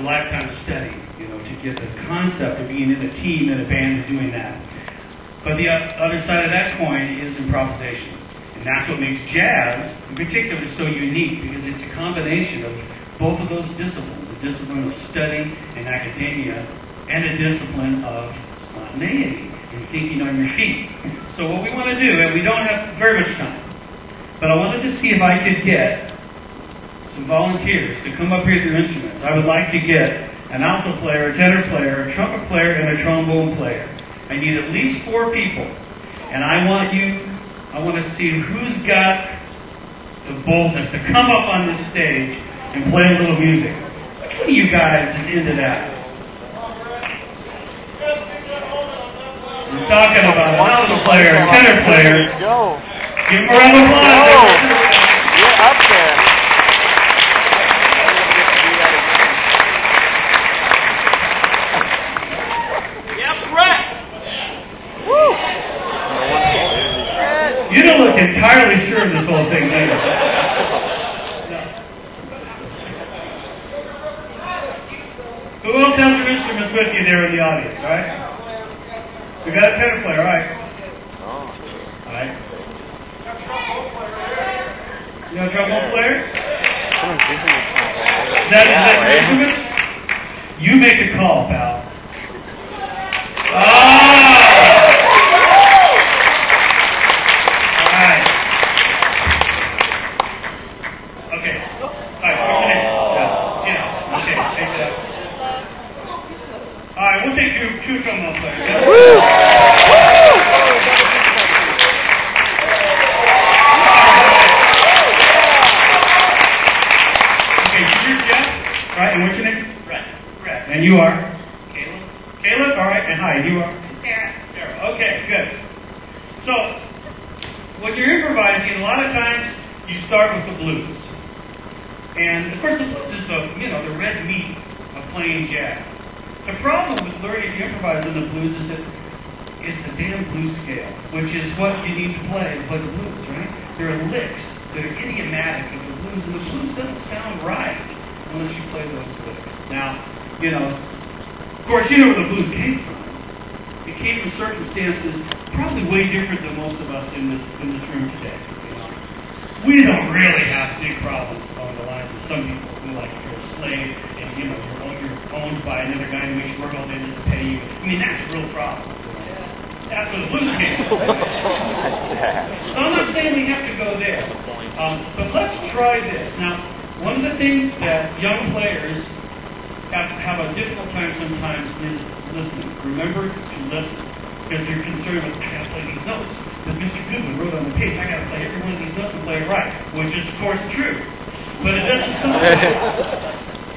a lifetime of study, to get the concept of being in a team, in a band, and doing that. But the other side of that coin is improvisation. And that's what makes jazz, in particular, so unique, because it's a combination of both of those disciplines, the discipline of study and academia, and a discipline of spontaneity and thinking on your feet. So what we want to do, and we don't have very much time, but I wanted to see if I could get some volunteers to come up here with their instruments. I would like to get an alto player, a tenor player, a trumpet player, and a trombone player. I need at least 4 people. And I want to see who's got the boldness to come up on this stage and play a little music. Which one of you guys is into that? We're talking about an alto player, a tenor player. Give them a round of applause. You're up there. You don't look entirely sure of this whole thing, do you? Who else has their instruments with you there in the audience, right? We got a tenor player, all right. All right. You got a trombone player? Is that your instrument? You make the call, pal. And you are? Caleb. Caleb? All right. And hi, you are? Sarah. Sarah. Okay, good. So, when you're improvising, a lot of times you start with the blues. And, of course, the blues is the red meat of playing jazz. The problem with learning to improvise in the blues is that it's a damn blues scale, which is what you need to play the blues, right? There are licks that are idiomatic of the blues, and the blues doesn't sound right unless you play those licks. Now, of course, you know where the blues came from. It came from circumstances probably way different than most of us in this room today. We don't really have big problems along the lines of some people who like you're a slave and you're owned by another guy who makes you work all day just to pay you. I mean, that's a real problem. That's where the blues came from. So I'm not saying we have to go there, but let's try this. Now, one of the things that young players have a difficult time sometimes is listening. Remember to listen. Because you're concerned with, I got to play these notes. Because Mr. Goodwin wrote on the page, I got to play every one of these notes and play it right. Which is, of course, true. But it doesn't stop.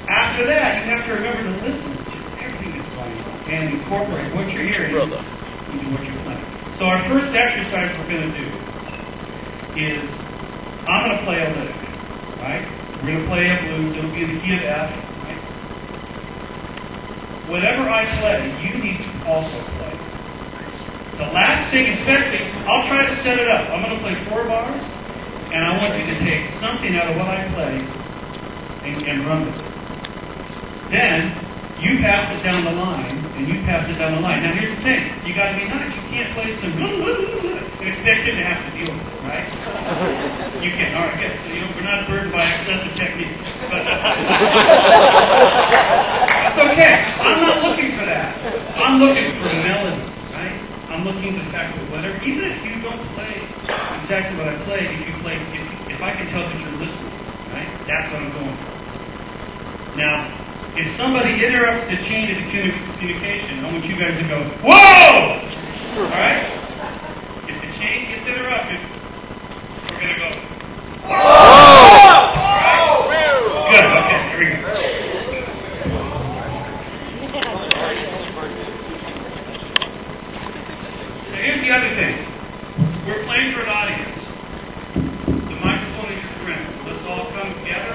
After that, you have to remember to listen to everything that's going on and incorporate what you're hearing into what you're playing. So our first exercise we're going to do is, I'm going to play a lick. Right? We're going to play a blues. It'll be in the key of F. Whatever I play, you need to also play. The last thing, especially, I'll try to set it up. I'm going to play 4 bars, and I want you to take something out of what I play and run with it. Then, you pass it down the line, and you pass it down the line. Now, here's the thing. You got to be nice. You can't play some and expect him to have to deal with it, right? You can. All right, good. So, we're not burdened by excessive technique. But that's okay. I'm not looking for that. I'm looking for a melody, right? I'm looking for the fact that whatever, even if you don't play exactly what I play, if I can tell that you're listening, right? That's what I'm going for. Now, if somebody interrupts the chain of communication, I want you guys to go, whoa! All right? If the chain gets interrupted, we're going to go, whoa! All right? Good. Okay, here we go. Here's the other thing. We're playing for an audience. The microphone is your friend. Let's all come together.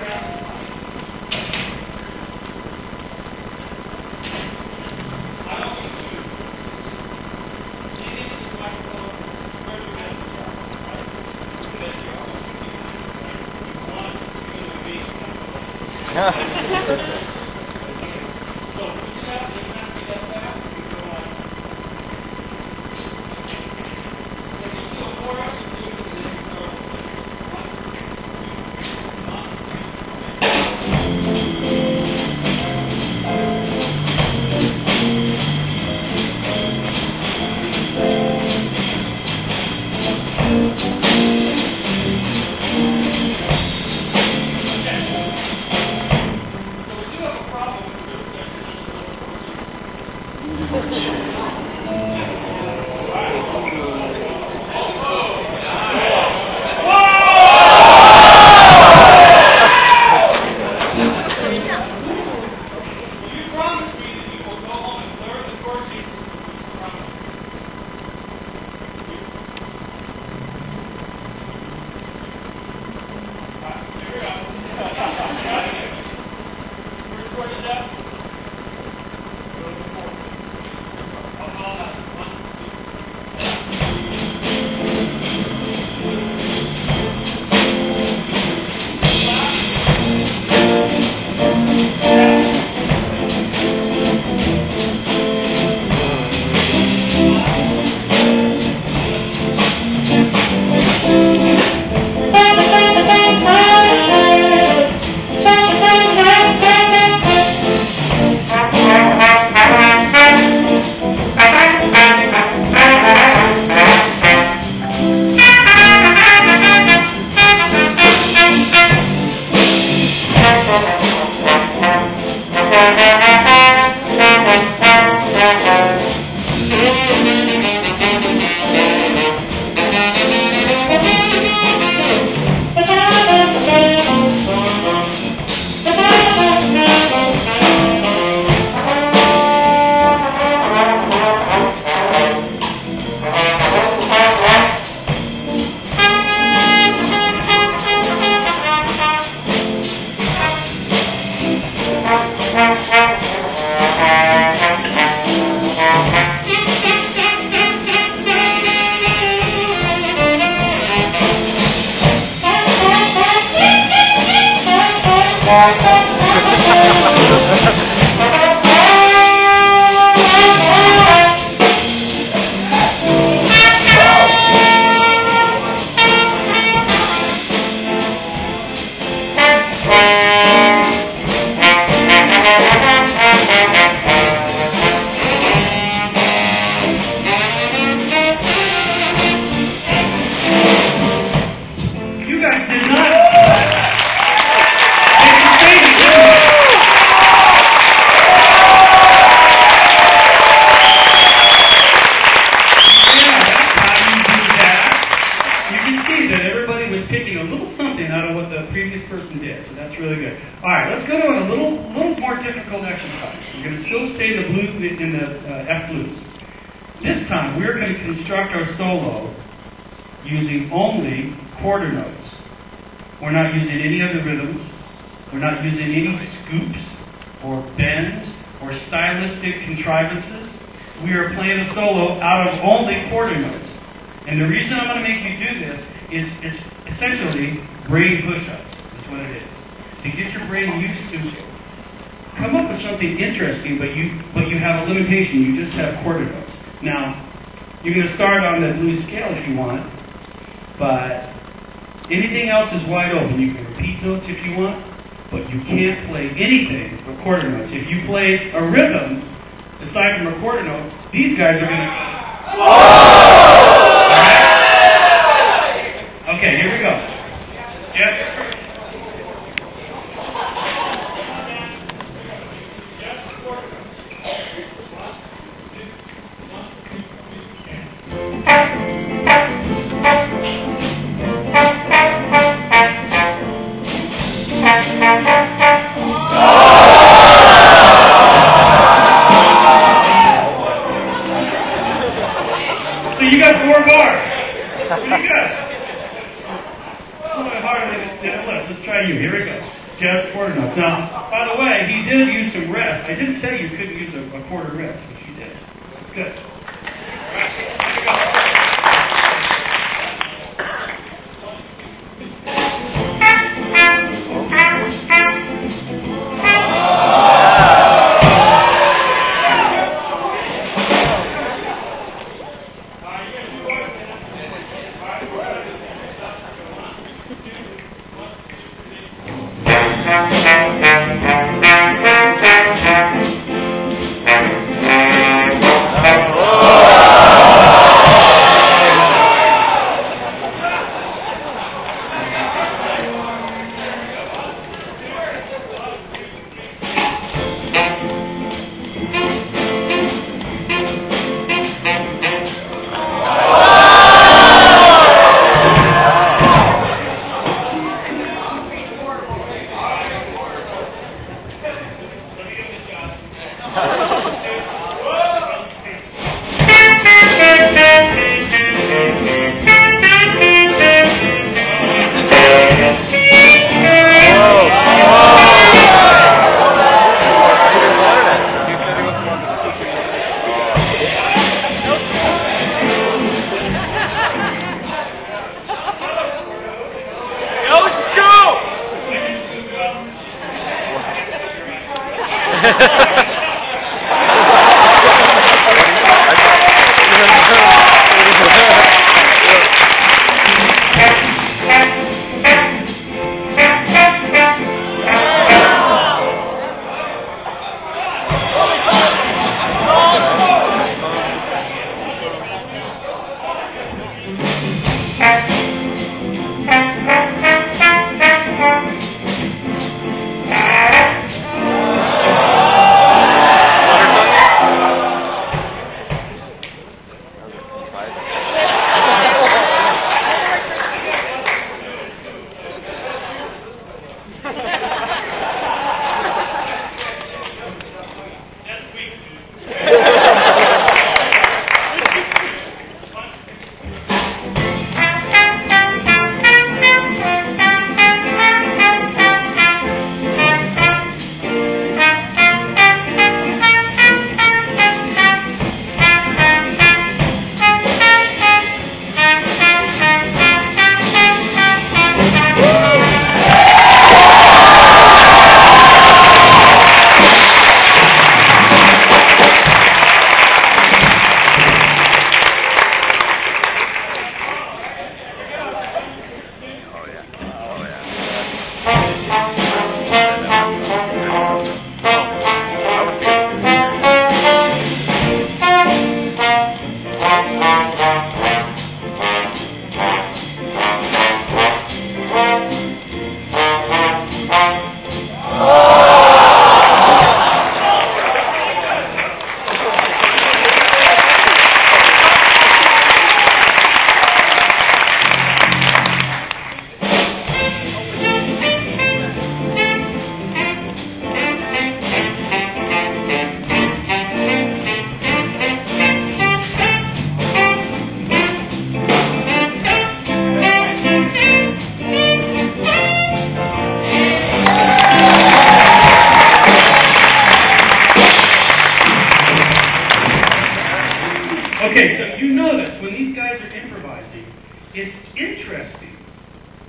Okay, so you notice when these guys are improvising, it's interesting,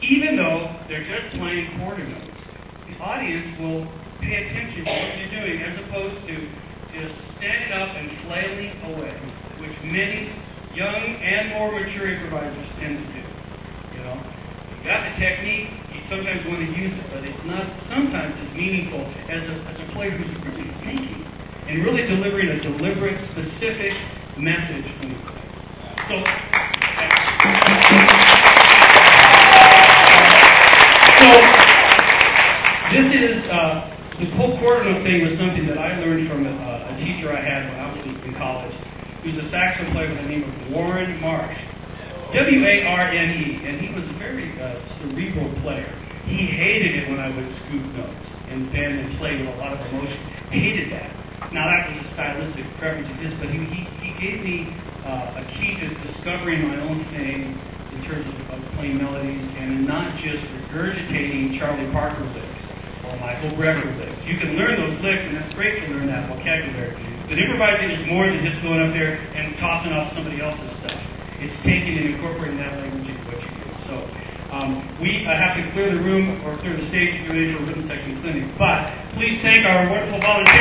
even though they're just playing quarter notes. The audience will pay attention to what you're doing as opposed to just standing up and flailing away, which many young and more mature improvisers tend to do. You know, you got the technique, you sometimes want to use it, but it's not sometimes as meaningful as a player who's really thinking and really delivering a deliberate, specific message when you play. So this is the whole quarter note thing was something that I learned from a teacher I had when I was in college. He was a saxophone player by the name of Warren Marsh, W-A-R-N-E, and he was a very cerebral player. He hated it when I would scoop notes and bend and play with a lot of emotion. Hated that. Now that was a stylistic preference of his, but he gave me a key to discovering my own thing in terms of playing melodies and not just regurgitating Charlie Parker licks or Michael Brecker licks. You can learn those licks, and that's great to learn that vocabulary. But improvising is more than just going up there and tossing off somebody else's stuff. It's taking and incorporating that language into what you do. So we have to clear the room or clear the stage to go into a rhythm section clinic. But please thank our wonderful volunteers.